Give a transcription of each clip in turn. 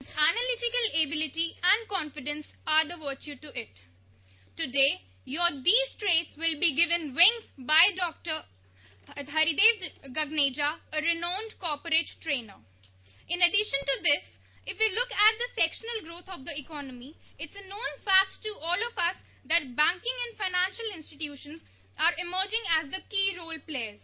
Analytical ability and confidence are the virtue to it. Today, these traits will be given wings by Dr. Haridev Gagneja, a renowned corporate trainer. In addition to this, if we look at the sectional growth of the economy, it's a known fact to all of us that banking and financial institutions are emerging as the key role players.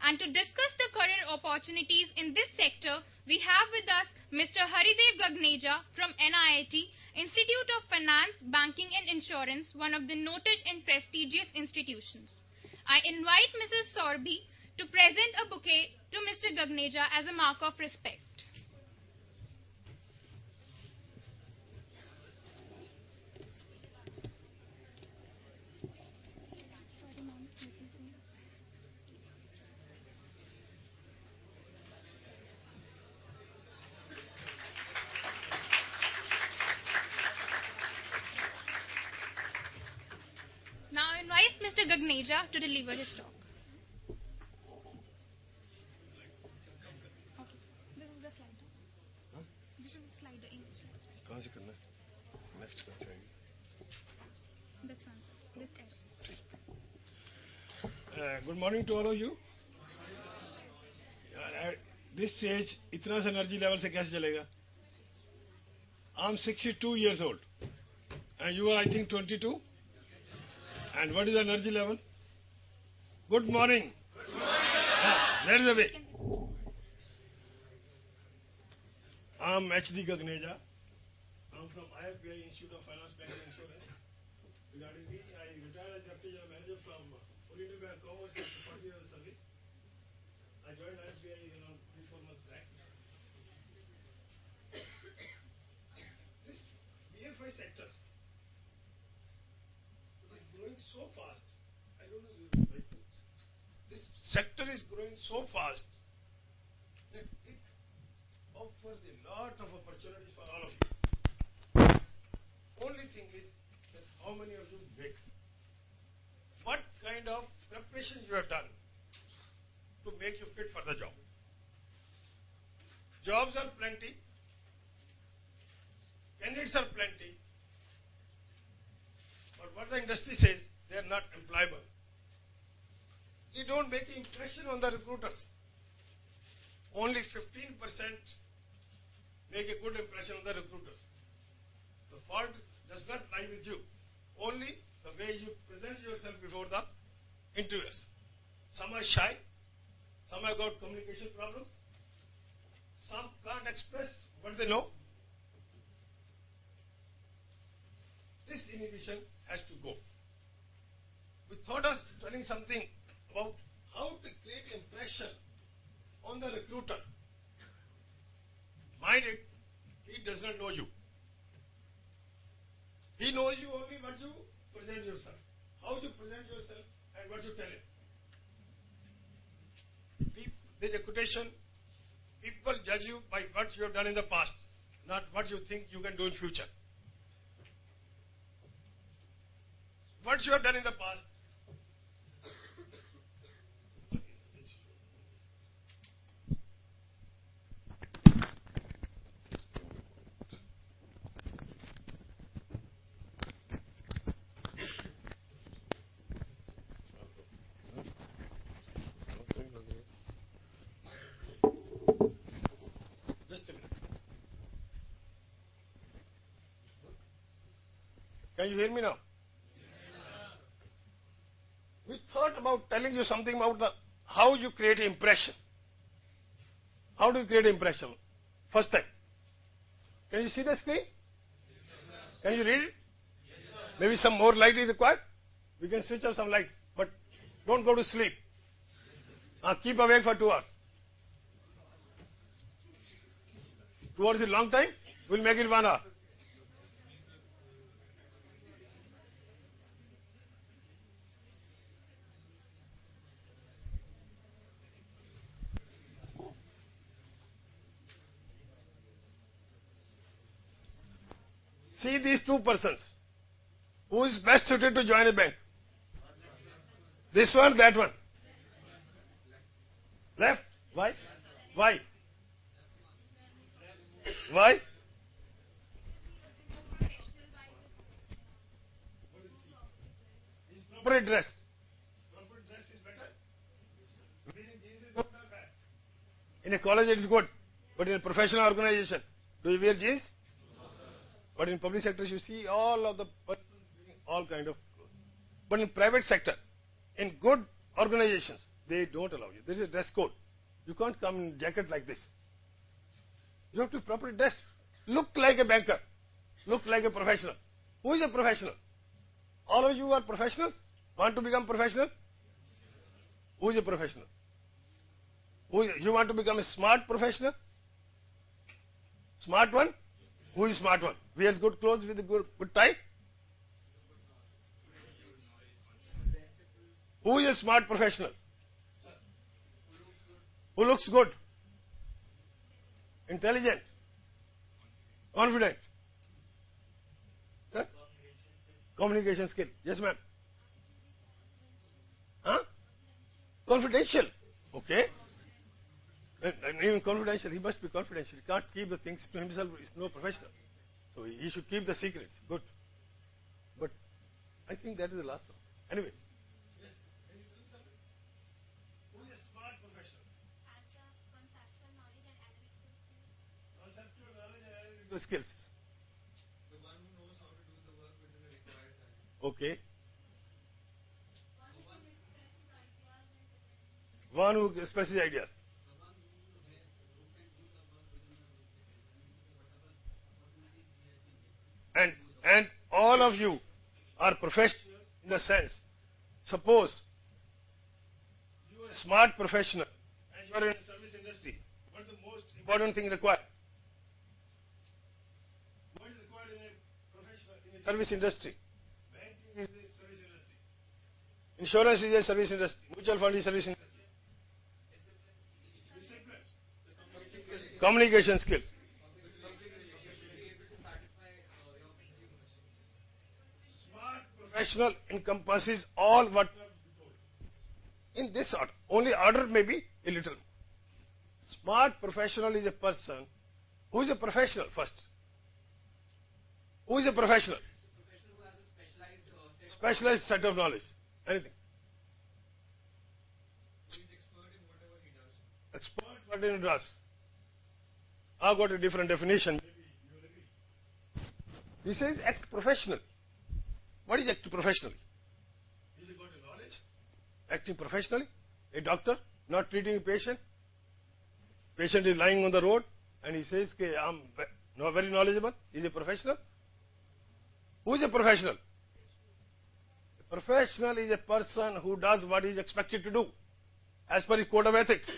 And to discuss the career opportunities in this sector, we have with us Mr. Haridev Gagneja from NIIT, Institute of Finance, Banking and Insurance, one of the noted and prestigious institutions. I invite Mrs. Sorbi to present a bouquet to Mr. Gagneja as a mark of respect. Now I invite Mr. Gagneja to deliver his talk. Okay. This is the slider. Huh? This is the slider. English. कहाँ से करना है? Next कहाँ से आएगी? This one, sir. This edge. Good morning to all of you. At this age, इतना सा energy level से कैसे चलेगा? I'm 62 years old, and you are, I think, 22. And what is the energy level? Good morning. Good morning. That is the way. I'm H.D. Gagneja. I'm from IFBI, Institute of Finance, Banking and Insurance. Regarding me, I retired as Deputy General Manager from Oriental Bank Commerce after 40 years of service. I joined IFBI around 3-4 months back. This BFI sector is growing so fast. I don't know like this sector is growing so fast that it offers a lot of opportunities for all of you. Only thing is that how many of you make? What kind of preparation you have done to make you fit for the job? Jobs are plenty. Candidates are plenty. But what the industry says, they are not employable. They don't make an impression on the recruiters. Only 15% make a good impression on the recruiters. The fault does not lie with you. Only the way you present yourself before the interviewers. Some are shy. Some have got communication problems. Some can't express what they know. This inhibition has to go. We thought of telling something about how to create impression on the recruiter. Mind it, he does not know you. He knows you only what you present yourself, how you present yourself and what you tell him. There is a quotation, people judge you by what you have done in the past, not what you think you can do in future. What you have done in the past. Just a minute. Can you hear me now? We thought about telling you something about how you create an impression. How do you create an impression? First time. Can you see the screen? Can you read it? Maybe some more light is required. We can switch off some lights, but don't go to sleep. Keep awake for 2 hours. 2 hours is a long time. We'll make it 1 hour. See these two persons. Who is best suited to join a bank? This one, that one. Left? Why? Why? Why? properly dressed. Properly dressed is better. Wearing jeans is good or bad? In a college it is good, but in a professional organization, do you wear jeans? But in public sectors you see all of the persons wearing all kind of clothes. But in private sector, in good organizations, they don't allow you. There is a dress code. You can't come in jacket like this. You have to be properly dressed. Look like a banker. Look like a professional. Who is a professional? All of you are professionals? Want to become professional? Who is a professional? You want to become a smart professional? Smart one? Who is smart one? Wears good clothes with a good tie? Who is a smart professional? Who looks good? Intelligent? Confident? Sir? Communication skill. Yes, ma'am. Huh? Confidential. Okay. And even confidential, he must be confidential. He can't keep the things to himself. He's no professional. So he should keep the secrets. Good. But I think that is the last one. Anyway. Yes. Can you tell something? Who is a smart professional? Has the conceptual knowledge and analytical skills. Conceptual knowledge and analytical skills. The one who knows how to do the work within the required time. Okay. One who One who expresses ideas and expresses ideas. The one who can do the work within the whatever opportunities he has been given. And all of you are professionals in the sense, suppose you are a smart professional and you are in the service industry. What is the most important thing required? What is required in a professional, in a service industry? Banking is a service industry. Insurance is a service industry. Mutual fund is service industry. Discipline. Communication skills. Smart professional encompasses all what you have told. In this order. Only order may be a little. Smart professional is a person who is a professional first. Who is a professional? Professional who has a Specialized set of knowledge. Anything. who is expert in whatever he does. Expert what he does. I've got a different definition. Maybe you will agree. He says act professional. What is act professionally? Is he got a knowledge? Acting professionally? A doctor not treating a patient? Patient is lying on the road and he says, I'm not very knowledgeable. Is he a professional? Who is a professional? A professional is a person who does what he is expected to do as per his code of ethics.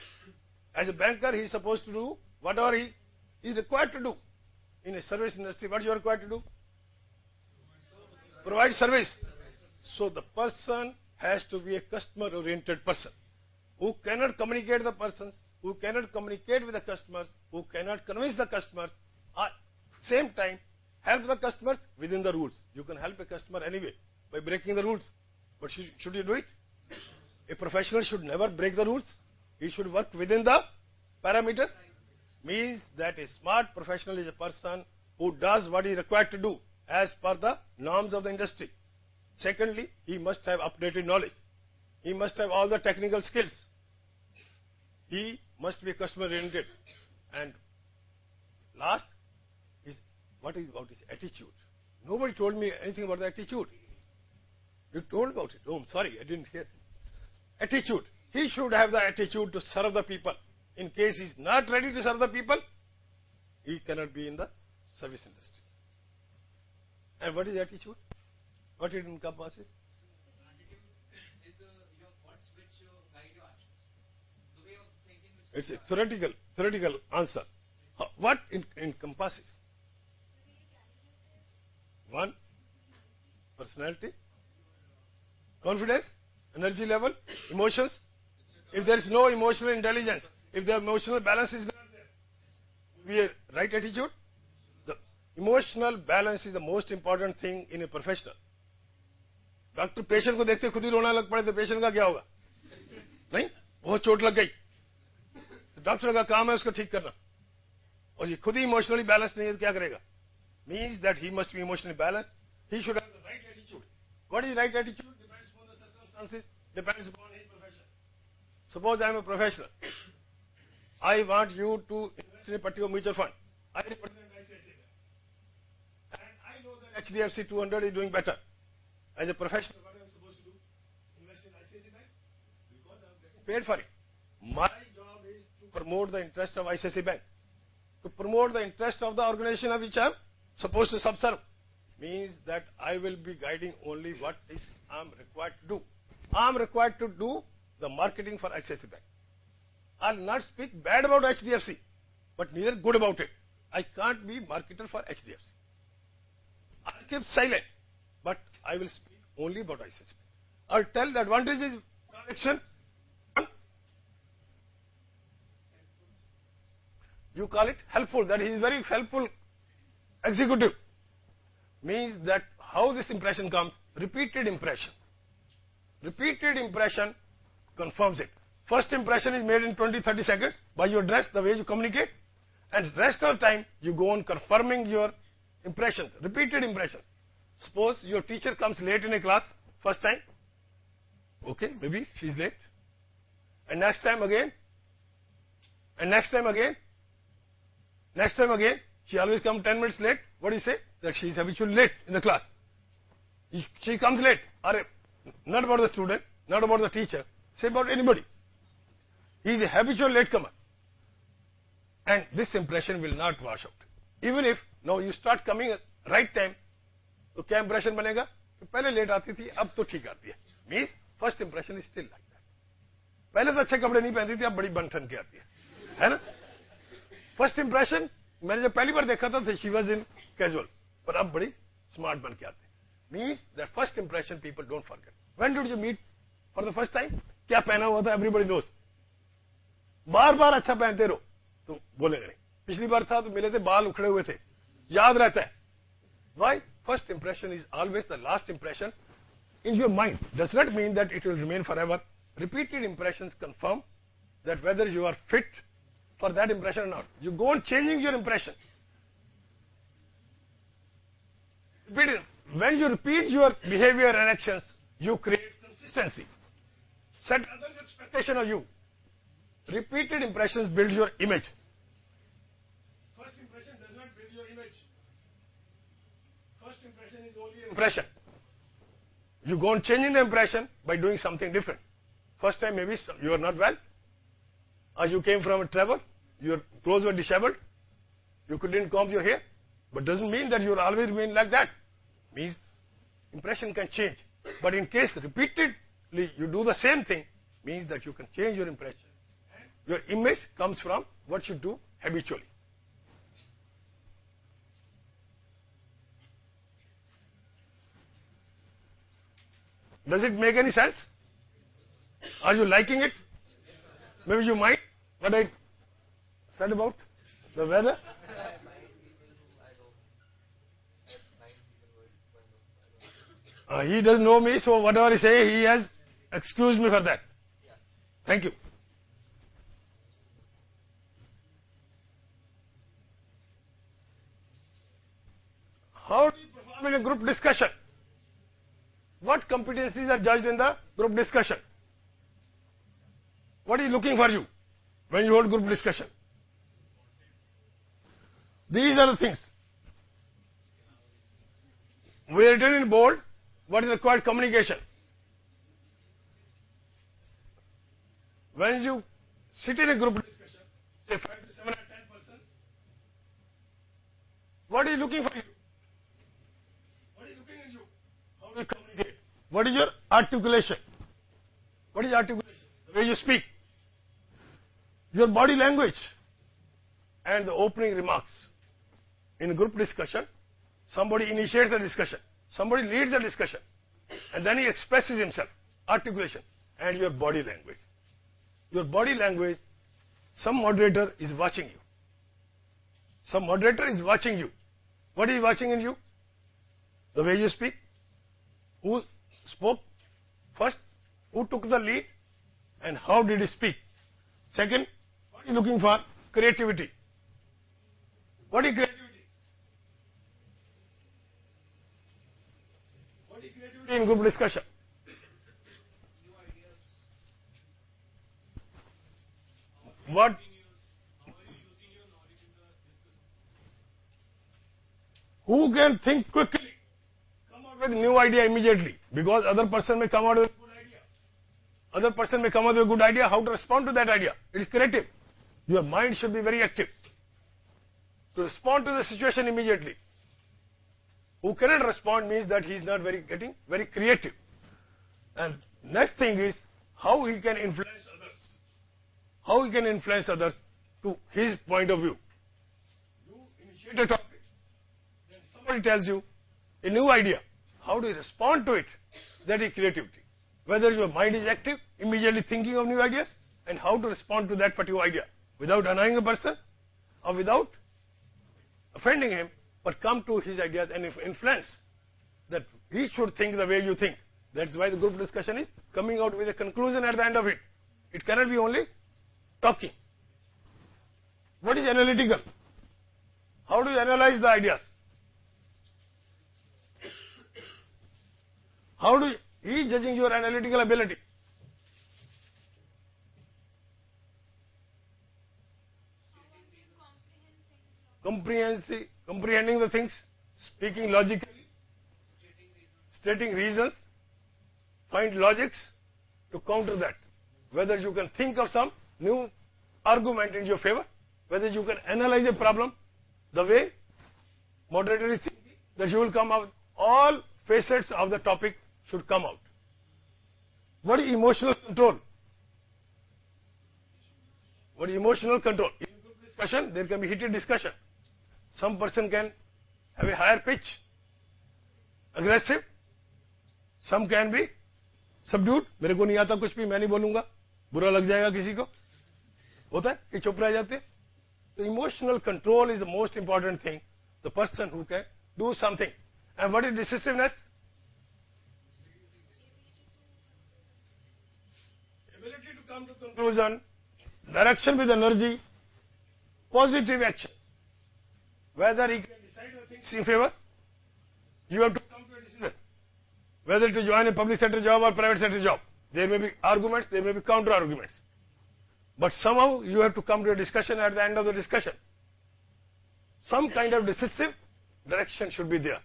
As a banker, he is supposed to do whatever he is required to do. In a service industry, what you are required to do? Provide service. So the person has to be a customer-oriented person who cannot communicate the persons, who cannot communicate with the customers, who cannot convince the customers, at same time help the customers within the rules. You can help a customer anyway by breaking the rules. But should you do it? A professional should never break the rules. He should work within the parameters. Means that a smart professional is a person who does what he is required to do as per the norms of the industry. Secondly, he must have updated knowledge. He must have all the technical skills. He must be customer oriented. And last is what is about his attitude. Nobody told me anything about the attitude. You told about it. Oh, I'm sorry, I didn't hear. Attitude. He should have the attitude to serve the people. In case he is not ready to serve the people, he cannot be in the service industry. And what is attitude? What it encompasses? Attitude is your thoughts which guide your actions. The way of thinking which It's a theoretical answer. What encompasses? One, personality, confidence, energy level, emotions. If there is no emotional intelligence, if the emotional balance is not there, we have right attitude. The emotional balance is the most important thing in a professional. Doctor patient को देखते खुद ही रोना लग पड़े तो patient का क्या होगा? नहीं, बहुत चोट लग गई तो डॉक्टर का काम है उसको ठीक करना और ये खुद ही इमोशनली बैलेंस नहीं है तो क्या करेगा? Means that he must be emotionally balance. He should have the right attitude. What is right attitude? Depends on the circumstances depends upon his profession. Suppose I am a professional. I want you to invest in a particular mutual fund. I represent ICICI Bank. And I know that HDFC 200 is doing better. As a professional, what am I supposed to do? Invest in ICICI Bank? Because I am getting paid for it. My job is to promote the interest of ICICI Bank. To promote the interest of the organization of which I am supposed to subserve means that I will be guiding only what I am required to do. I am required to do the marketing for ICICI Bank. I will not speak bad about HDFC, but neither good about it. I can't be marketer for HDFC. I will keep silent, but I will speak only about ICICI Bank. I will tell the advantages of transaction. You call it helpful, that he is very helpful executive. Means that how this impression comes, repeated impression. Repeated impression confirms it. First impression is made in 20-30 seconds by your dress, the way you communicate, and rest of the time you go on confirming your impressions, repeated impressions. Suppose your teacher comes late in a class, first time, okay, maybe she is late, and next time again, and next time again, next time again, she always comes 10 minutes late. What do you say? That she is habitually late in the class. She comes late. Not about the student, not about the teacher, say about anybody. He is a habitual latecomer. And this impression will not wash out. Even if now you start coming at right time, तो क्या impression बनेगा? पहले late आती थी, अब तो ठीक आती है. Means first impression is still like that. पहले तो अच्छे कपड़े नहीं पहनती थी, अब बड़ी बन-ठन के आती है ना? First impression, मैंने जब पहली बार देखा था, she was in casual, पर अब बड़ी smart बन के आती है. Means that first impression people don't forget. When did you meet for the first time? क्या पहना हुआ था? Everybody knows. बार-बार अच्छा पहनते रहो, तो बोलेंगे नहीं. पिछली बार था तो मिले थे, बाल उखड़े हुए थे. याद रहता है. Why? First impression is always the last impression in your mind. Does not mean that it will remain forever. Repeated impressions confirm that whether you are fit for that impression or not. You go on changing your impression. When you repeat your behavior and actions, you create consistency. Set others' expectation of you. Repeated impressions build your image. First impression does not build your image. First impression is only an impression. You go on changing the impression by doing something different. First time maybe you are not well, or you came from a travel, your clothes were disheveled, you couldn't comb your hair, but doesn't mean that you will always remain like that. Means impression can change. But in case repeatedly you do the same thing, means that you can change your impression. Your image comes from what you do habitually. Does it make any sense? Are you liking it? Maybe you might. What I said about the weather? He doesn't know me, so whatever I say, he has excused me for that. Thank you. How do you perform in a group discussion? What competencies are judged in the group discussion? What is looking for you when you hold group discussion? These are the things. We are written in bold what is required communication. When you sit in a group discussion, say 5 to 7 or 10 persons, what is looking for you? What is looking at you? How do you communicate? What is your articulation? What is articulation? The way you speak. Your body language and the opening remarks. In a group discussion, somebody initiates the discussion, somebody leads the discussion, and then he expresses himself, articulation, and your body language. Your body language, some moderator is watching you. Some moderator is watching you. What is he watching in you? The way you speak. Who spoke first? Who took the lead? And how did he speak? Second, what are you looking for? Creativity. What is creativity? What is creativity in group discussion? what who can think quickly, come out with new idea immediately, because other person may come out with a good idea. Other person may come out with a good idea, how to respond to that idea. It is creative. Your mind should be very active to respond to the situation immediately. Who cannot respond means that he is not getting very creative. And next thing is how he can influence others. How he can influence others to his point of view. You initiate a topic, then somebody tells you a new idea. How do you respond to it? That is creativity. Whether your mind is active, immediately thinking of new ideas, and how to respond to that particular idea without annoying a person or without offending him, but come to his ideas and influence that he should think the way you think. That's why the group discussion is coming out with a conclusion at the end of it. It cannot be only talking. What is analytical? How do you analyze the ideas? How do you, he is judging your analytical ability. Comprehending the things, speaking logically, stating reasons, find logics to counter that. Whether you can think of some new argument in your favor, whether you can analyze a problem the way moderator is thinking, that you will come out, all facets of the topic should come out. What is emotional control? What is emotional control? In group discussion, there can be heated discussion. Some person can have a higher pitch, aggressive. Some can be subdued. मेरे को नहीं आता कुछ भी, मैं नहीं बोलूंगा, बुरा लग जाएगा किसी को. होता है कि चुप रह जाते हैं. So emotional control is the most important thing. The person who can do something. And what is decisiveness? Ability to come to conclusion, direction with energy, positive action. Whether he can decide the things in favor, you have to come to a decision. Whether to join a public sector job or private sector job. There may be arguments, there may be counter arguments. But somehow you have to come to a discussion at the end of the discussion. Some kind of decisive direction should be there.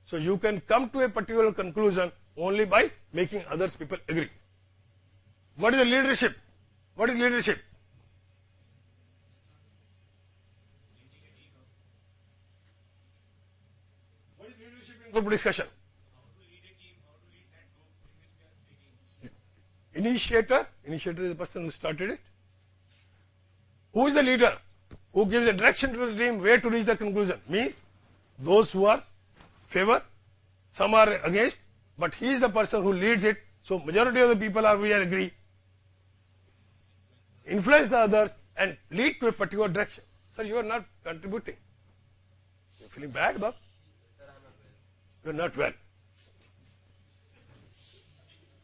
So you can come to a particular conclusion only by making others people agree. What is the leadership? What is leadership? What is leadership in group discussion? Initiator is the person who started it. Who is the leader? Who gives a direction to the team where to reach the conclusion? Means those who are favor, some are against, but he is the person who leads it. So majority of the people are agree. Influence the others and lead to a particular direction. Sir, you are not contributing. You are feeling bad, Bob? You are not well.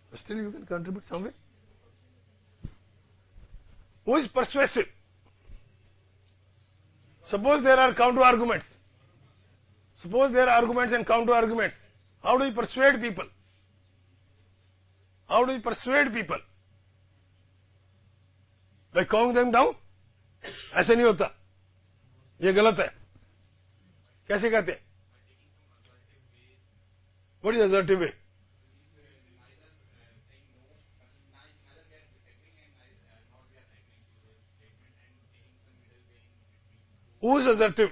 But still you can contribute some way. Who is persuasive? Suppose there are counter arguments. Suppose there are arguments and counter arguments. How do you persuade people? How do you persuade people? By calming them down? ऐसे नहीं होता. ये गलत है. कैसे कहते हैं? What is assertive way? Who is assertive?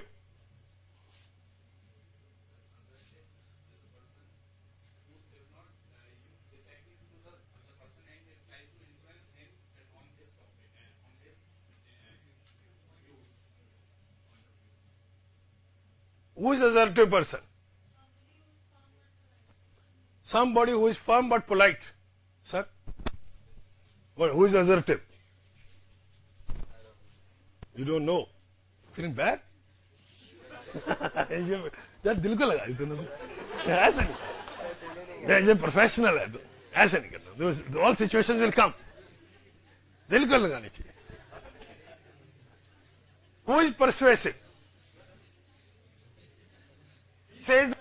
Who is assertive person? Somebody who is firm but polite. Sir? What, who is assertive? You don't know. Feeling bad? यार दिल को लगा इतना ऐसा नहीं ये प्रोफेशनल है तो ऐसा नहीं करना all situations will come दिल को लगानी चाहिए. Who is persuasive? He says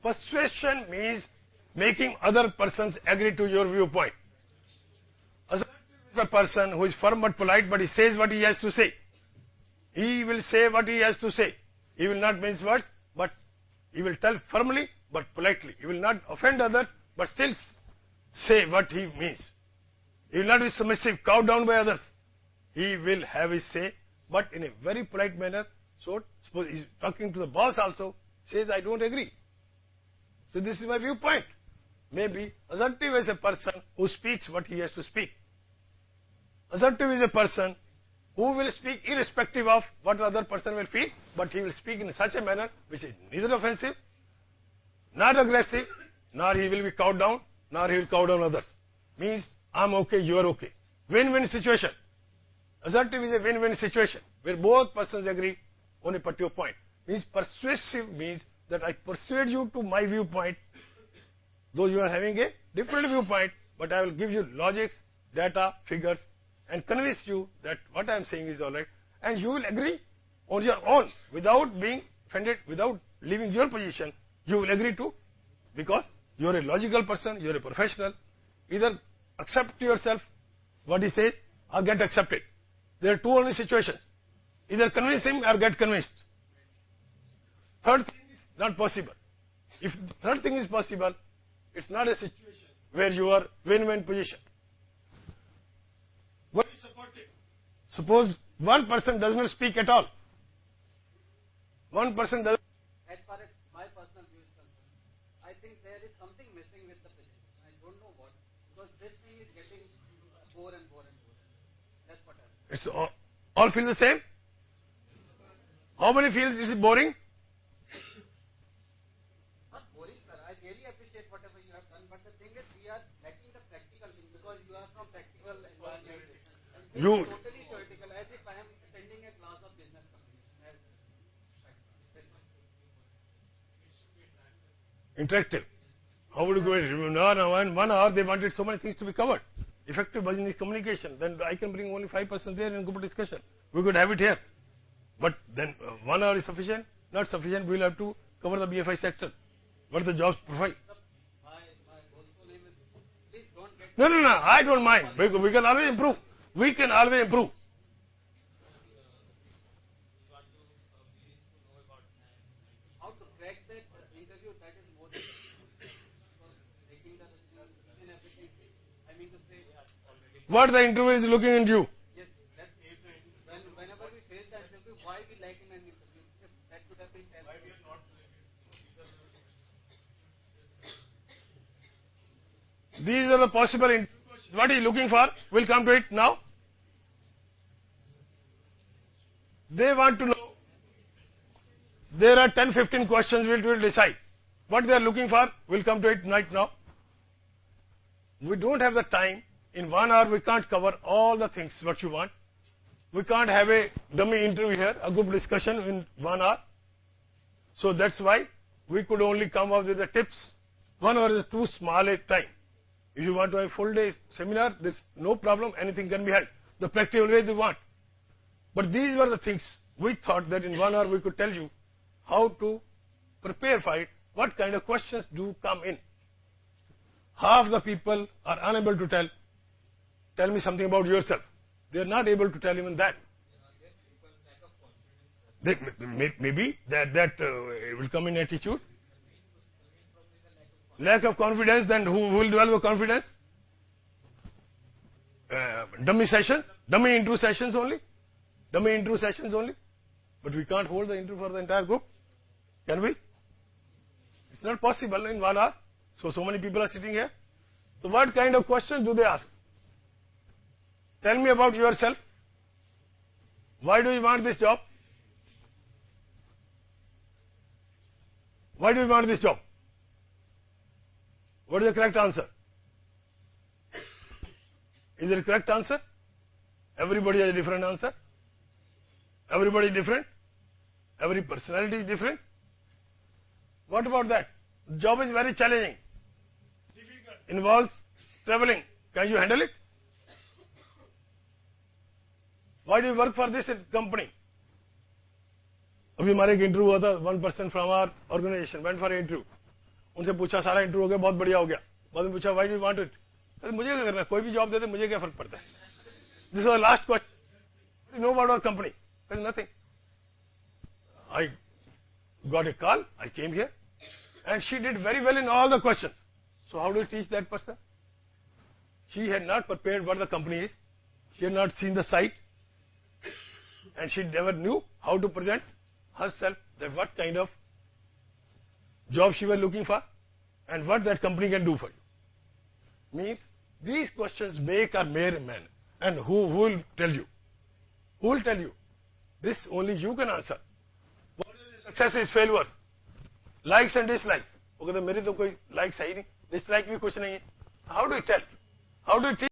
persuasion means making other persons agree to your viewpoint. Assertive The person who is firm but polite, but he says what he has to say. He will say what he has to say. He will not mince words, but he will tell firmly but politely. He will not offend others, but still say what he means. He will not be submissive, cowed down by others. He will have his say, but in a very polite manner. So, suppose he is talking to the boss also, says, I don't agree. So, this is my viewpoint. Maybe assertive is a person who speaks what he has to speak. Assertive is a person who will speak irrespective of what the other person will feel, but he will speak in such a manner which is neither offensive, not aggressive, nor he will be cowed down, nor he will cow down others. Means, I'm okay, you are okay. Win-win situation. Assertive is a win-win situation, where both persons agree on a particular point. Means persuasive means that I persuade you to my viewpoint, though you are having a different viewpoint, but I will give you logics, data, figures, and convince you that what I am saying is alright, and you will agree on your own, without being offended, without leaving your position, you will agree to, because you are a logical person, you are a professional, either accept yourself what he says, or get accepted. There are two only situations, either convince him or get convinced. Third thing is not possible. If third thing is possible, it's not a situation where you are win-win position. What is supportive? Suppose one person does not speak at all. One person does. As far as my personal view is concerned, I think there is something missing with the presentation. I don't know what, because this thing is getting more and more and more. That's what I think. It's all feel the same? How many feel this is boring? Not boring, sir. I really appreciate whatever you have done, but the thing is, we are lacking the practical thing, because you are from practical environment. And this is totally theoretical, as if I am attending a class of business communication. Interactive. How would you go? No, in 1 hour they wanted so many things to be covered. Effective business communication. Then I can bring only 5% there and group discussion. We could have it here. But then 1 hour is sufficient? Not sufficient. We will have to cover the BFI sector. What the jobs provide. My whole name is, please don't get... No. I don't mind. We can always improve. We can always improve. How to crack that interview, that is more difficult. Because taking the in everything, I mean to say, What the interview is looking into you. yes, that, whenever we face the interview, why we lack in an interview? If that could have been helpful. Why we are not These are the possible interviews. What he is looking for, we'll come to it now. They want to know, there are 10-15 questions we will decide. What they are looking for, we'll come to it right now. We don't have the time. In 1 hour, we can't cover all the things what you want. We can't have a dummy interview here, a group discussion in 1 hour. So that's why we could only come up with the tips. 1 hour is too small a time. If you want to have full day seminar, there's no problem, anything can be held. The practical way they want. But these were the things we thought that in 1 hour we could tell you how to prepare for it, what kind of questions do come in. Half the people are unable to tell me something about yourself. They are not able to tell even that. Maybe that will come in attitude. Lack of confidence, then who will develop confidence? Dummy sessions, dummy intro sessions only. Dummy intro sessions only. But we can't hold the intro for the entire group. Can we? It's not possible in 1 hour. So many people are sitting here. So what kind of questions do they ask? Tell me about yourself. Why do you want this job? Why do you want this job? What is the correct answer? Is there a correct answer? Everybody has a different answer. Everybody is different. Every personality is different. What about that? The job is very challenging. Difficult. Involves traveling. Can you handle it? Why do you work for this company? अभी हमारे एक interview हुआ था, 1 person from our organization went for an interview. उनसे पूछा, सारा interview हो गया, बहुत बढ़िया हो गया. बाद में पूछा, why do you want it? मुझे क्या करना है, कोई भी जॉब दे दे, मुझे क्या फर्क पड़ता है. This was the last question. What do you know about our company? There's nothing. I got a call, I came here, and she did very well in all the questions. So how do you teach that person? She had not prepared what the company is. She had not seen the site. And she never knew how to present herself, that what kind of job she was looking for and what that company can do for you. Means these questions make or mar a man. And who will tell you? Who will tell you? This only you can answer. What is success is failure? Likes and dislikes. Okay, मेरे तो कोई likes है ही नहीं, dislike भी कुछ नहीं है. How do you tell? How do you teach?